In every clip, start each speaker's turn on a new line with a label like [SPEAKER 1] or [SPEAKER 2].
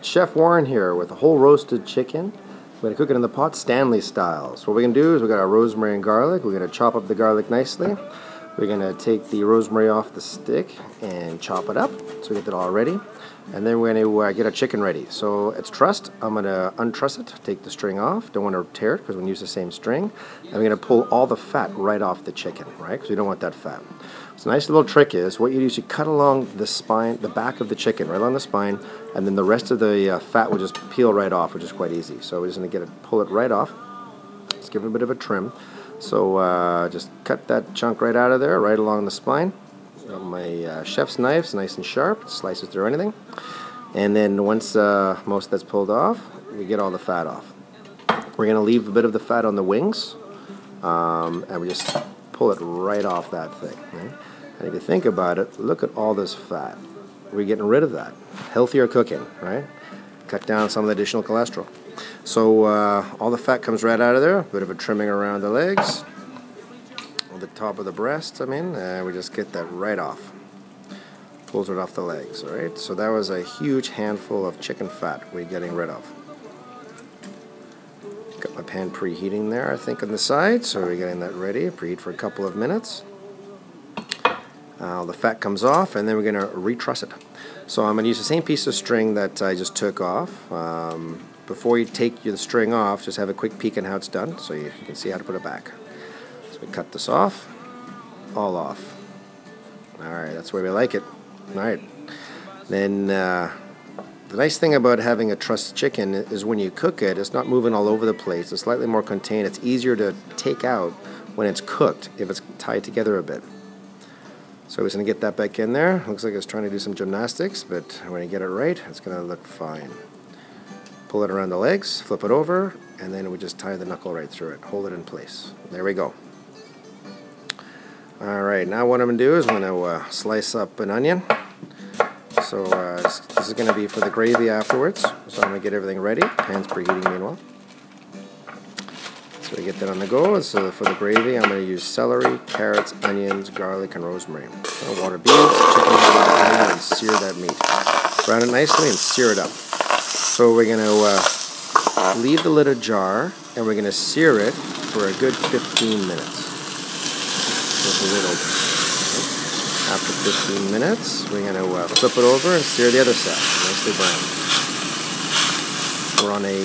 [SPEAKER 1] Chef Warren here with a whole roasted chicken. We're going to cook it in the pot Stanley style. So what we're going to do is we've got our rosemary and garlic. We're going to chop up the garlic nicely. We're going to take the rosemary off the stick and chop it up so we get that all ready. And then we're going to get our chicken ready. So it's trussed. I'm going to untruss it, take the string off. Don't want to tear it because we're going to use the same string. And we're going to pull all the fat right off the chicken, right? Because we don't want that fat. So a nice little trick is what you do is you cut along the spine, the back of the chicken, right along the spine, and then the rest of the fat will just peel right off, which is quite easy. So we're just going to pull it right off. Let's give it a bit of a trim. So just cut that chunk right out of there, right along the spine. Got my chef's knife's nice and sharp, slices through anything. And then once most of that's pulled off, we get all the fat off. We're going to leave a bit of the fat on the wings, and we just pull it right off that thing. Right? And if you think about it, look at all this fat. We're getting rid of that. Healthier cooking, right? Cut down some of the additional cholesterol. So all the fat comes right out of there. A bit of a trimming around the legs, on the top of the breast, we just get that right off. Pulls it off the legs, all right? So that was a huge handful of chicken fat we're getting rid of. Got my pan preheating there, I think, on the side, so we're getting that ready. Preheat for a couple of minutes. The fat comes off, and then we're going to retruss it. So I'm going to use the same piece of string that I just took off. Before you take the string off, just have a quick peek on how it's done, so you can see how to put it back. So we cut this off, all off. Alright, that's the way we like it. Alright, then the nice thing about having a trussed chicken is when you cook it, it's not moving all over the place. It's slightly more contained. It's easier to take out when it's cooked if it's tied together a bit. So we're just going to get that back in there. Looks like it's trying to do some gymnastics, but when you get it right, it's going to look fine. Pull it around the legs, flip it over, and then we just tie the knuckle right through it. Hold it in place. There we go. Alright, now what I'm going to do is I'm going to slice up an onion. So this is going to be for the gravy afterwards. So I'm going to get everything ready. Pan's preheating meanwhile. So we get that on the go. So for the gravy, I'm going to use celery, carrots, onions, garlic, and rosemary. Water beans, chicken, and sear that meat. Brown it nicely and sear it up. So we're going to leave the lid ajar, and we're going to sear it for a good 15 minutes. With the lid open. Okay. After 15 minutes, we're going to flip it over and sear the other side, nicely brown. We're on a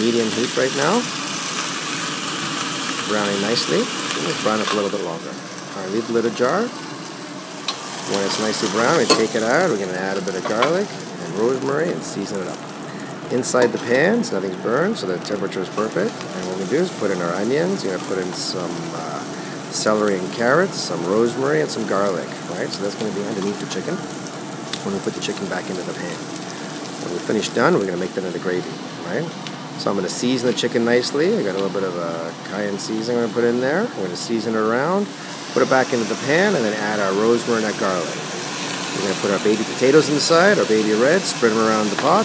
[SPEAKER 1] medium heat right now. Browning nicely. Let's brown up a little bit longer. Alright, leave the lid ajar. When it's nicely brown, we take it out. We're going to add a bit of garlic and rosemary and season it up. Inside the pan, so nothing's burned, so the temperature is perfect. And what we do is put in our onions. You're going to put in some celery and carrots, some rosemary, and some garlic. Right, so that's going to be underneath the chicken when we put the chicken back into the pan. When we're finished done, we're going to make that into gravy. Right. So I'm going to season the chicken nicely. I got a little bit of cayenne seasoning I'm going to put in there. We're going to season it around, put it back into the pan, and then add our rosemary and that garlic. We're going to put our baby potatoes inside, our baby reds, spread them around the pot.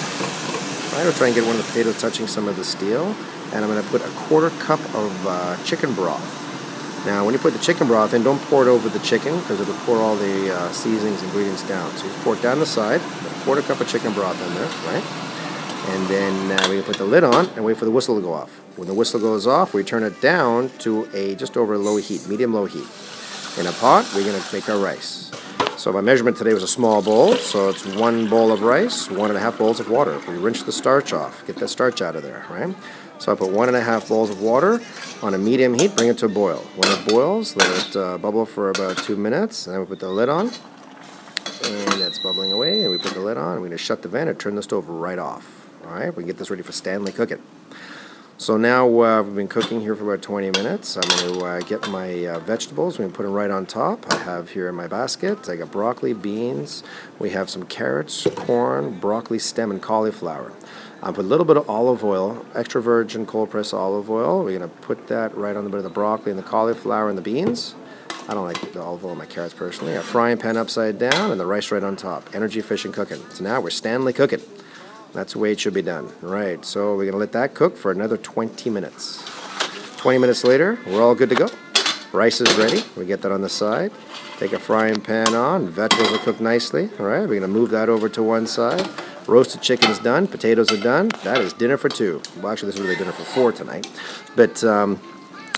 [SPEAKER 1] Right, I'll try and get one of the potatoes touching some of the steel. And I'm going to put a 1/4 cup of chicken broth. Now, when you put the chicken broth in, don't pour it over the chicken because it'll pour all the seasonings, ingredients down. So you pour it down the side, put a 1/4 cup of chicken broth in there, right? And then we can put the lid on and wait for the whistle to go off. When the whistle goes off, we turn it down to just over low heat, medium-low heat. In a pot, we're going to make our rice. So my measurement today was a small bowl, so it's 1 bowl of rice, 1.5 bowls of water. We rinse the starch off, get that starch out of there, right? So I put 1.5 bowls of water on a medium heat, bring it to a boil. When it boils, let it bubble for about 2 minutes, and then we put the lid on. And that's bubbling away, and we put the lid on, and we're going to shut the vent and turn the stove right off. Alright, we can get this ready for Stanley cooking. So now we've been cooking here for about 20 minutes. I'm going to get my vegetables. We're going to put them right on top. I have here in my basket, I got broccoli, beans. We have some carrots, corn, broccoli stem, and cauliflower. I put a little bit of olive oil, extra virgin cold pressed olive oil. We're going to put that right on the bit of the broccoli and the cauliflower and the beans. I don't like the olive oil in my carrots personally. A frying pan upside down and the rice right on top. Energy efficient cooking. So now we're Stanley cooking. That's the way it should be done. Right, so we're going to let that cook for another 20 minutes. 20 minutes later, we're all good to go. Rice is ready. We get that on the side. Take a frying pan on. Vegetables are cooked nicely. All right, we're going to move that over to one side. Roasted chicken's done. Potatoes are done. That is dinner for two. Well, actually, this is really dinner for four tonight. But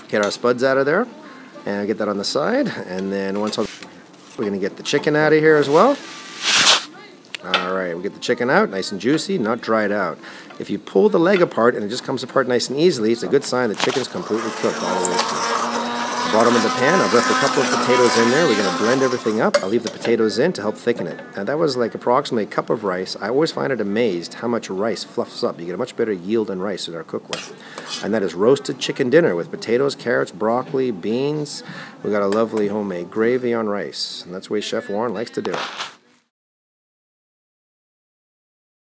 [SPEAKER 1] get our spuds out of there and get that on the side. And then we're going to get the chicken out of here as well. Alright, we get the chicken out, nice and juicy, not dried out. If you pull the leg apart and it just comes apart nice and easily, it's a good sign the chicken's completely cooked all the way through. Bottom of the pan, I've left a couple of potatoes in there. We're going to blend everything up. I'll leave the potatoes in to help thicken it. Now that was like approximately a cup of rice. I always find it amazed how much rice fluffs up. You get a much better yield in rice in our cookware. And that is roasted chicken dinner with potatoes, carrots, broccoli, beans. We got a lovely homemade gravy on rice. And that's the way Chef Warren likes to do it.